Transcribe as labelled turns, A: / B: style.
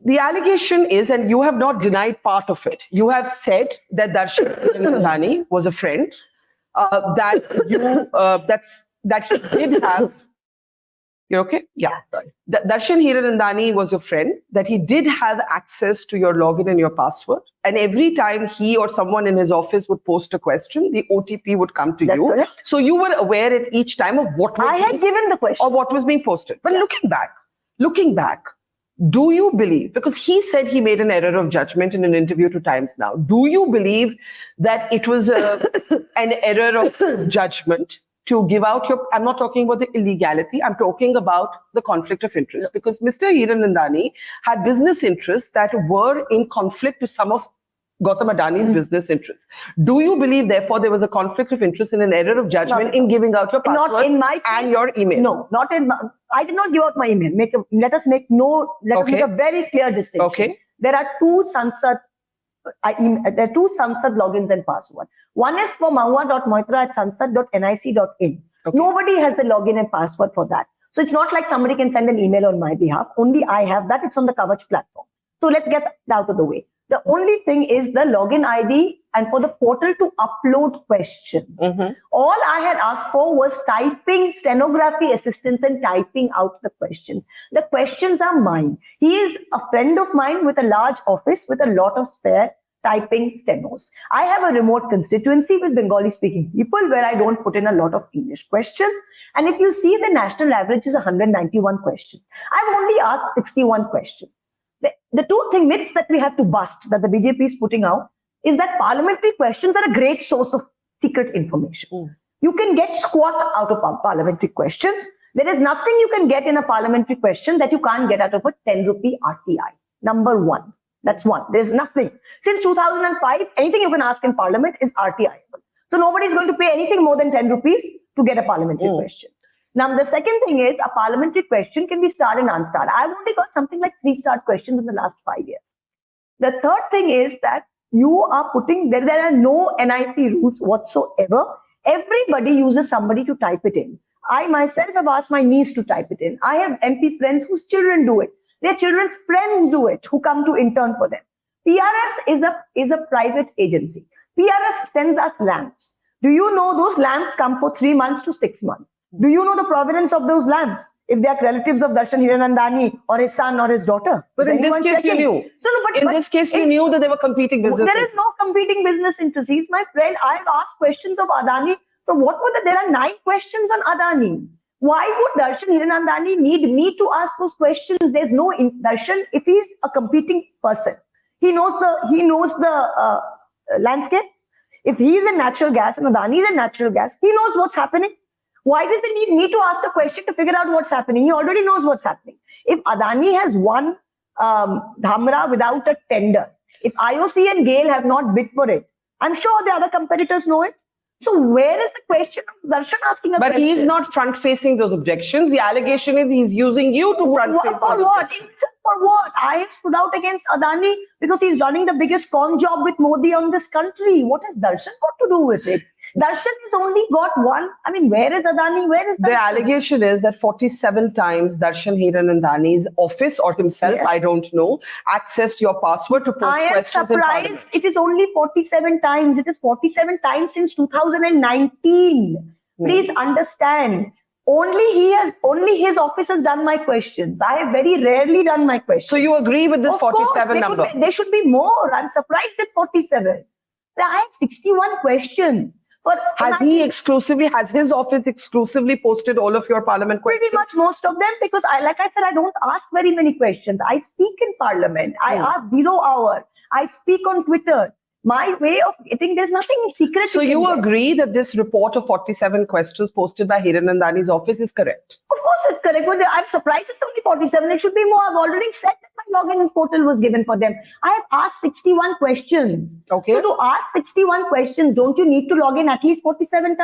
A: The allegation is, and you have not denied part of it, you have said that Darshan Hiranandani was a friend, that he did have. You're okay? Yeah.
B: Sorry.
A: Darshan Hiranandani was a friend, that he did have access to your login and your password. And every time he or someone in his office would post a question, the OTP would come to
B: That's
A: you.
B: correct.
A: So you were aware at each time of what was
B: I had given the question.
A: or what was being posted. But looking back, do you believe, because he said he made an error of judgment in an interview to Times Now, do you believe that it was an error of judgment to give out your, I'm not talking about the illegality, I'm talking about the conflict of interest, because Mr. Hiranandani had business interests that were in conflict with some of Gautam Adani's business interests. Do you believe, therefore, there was a conflict of interest in an error of judgment in giving out your password
B: not in my case,
A: and your email?
B: No, not in my, I did not give out my email. Let us make a very clear distinction.
A: Okay.
B: There are two Sansad logins and password. One is for mahua.moitra@sansad.nic.in.
A: Okay.
B: Nobody has the login and password for that. So it's not like somebody can send an email on my behalf. Only I have that. It's on the Kavach platform. So let's get that out of the way. The only thing is the login ID and for the portal to upload questions. All I had asked for was typing, stenography assistance and typing out the questions. The questions are mine. He is a friend of mine with a large office with a lot of spare typing stenos. I have a remote constituency with Bengali speaking people where I don't put in a lot of English questions. And if you see, the national average is 191 questions. I've only asked 61 questions. The two myths that we have to bust, that the BJP is putting out, is that parliamentary questions are a great source of secret information. You can get squat out of parliamentary questions. There is nothing you can get in a parliamentary question that you can't get out of a 10 rupee RTI. Number one. That's one. There's nothing. Since 2005, anything you can ask in parliament is RTI. So nobody is going to pay anything more than 10 rupees to get a parliamentary question. Now, the second thing is a parliamentary question can be starred and unstarred. I've only got something like 3-star questions in the last 5 years. The third thing is that you are putting, there are no NIC rules whatsoever. Everybody uses somebody to type it in. I myself have asked my niece to type it in. I have MP friends whose children do it. Their children's friends do it, who come to intern for them. PRS is a private agency. PRS sends us lamps. Do you know those lamps come for 3 months to 6 months? Do you know the provenance of those lamps? If they are relatives of Darshan Hiranandani or his son or his daughter.
A: But in this case, you knew. In this case, you knew that there were competing business
B: interests. There is no competing business interests. He's my friend. I've asked questions of Adani. So there are 9 questions on Adani. Why would Darshan Hiranandani need me to ask those questions? There's no Darshan. If he's a competing person, he knows the landscape. If he is in natural gas and Adani is in natural gas, he knows what's happening. Why does he need me to ask the question to figure out what's happening? He already knows what's happening. If Adani has won Dhamra without a tender, if IOC and GAIL have not bid for it, I'm sure the other competitors know it. So where is the question of Darshan asking a question?
A: But he's not front-facing those objections. The allegation is he's using you to front-face
B: for what? For what? I have stood out against Adani because he's running the biggest con job with Modi on this country. What has Darshan got to do with it? Darshan has only got one. I mean, where is Adani? Where is Darshan?
A: The allegation is that 47 times Darshan Hiranandani's office or himself, I don't know, accessed your password to post questions in Parliament.
B: I am surprised it is only 47 times. It is 47 times since 2019. Please understand. Only his office has done my questions. I have very rarely done my questions.
A: So you agree with this 47 number?
B: There should be more. I'm surprised it's 47. I have 61 questions.
A: Has his office exclusively posted all of your parliament questions?
B: Pretty much most of them, because like I said, I don't ask very many questions. I speak in parliament. I ask 0 hour. I speak on Twitter. My way of getting, there's nothing secret.
A: So you agree that this report of 47 questions posted by Hiranandani's office is correct?
B: Of course it's correct. But I'm surprised it's only 47. It should be more. I've already said that my login portal was given for them. I have asked 61 questions.
A: Okay.
B: So to ask 61 questions, don't you need to log in at least 47 times?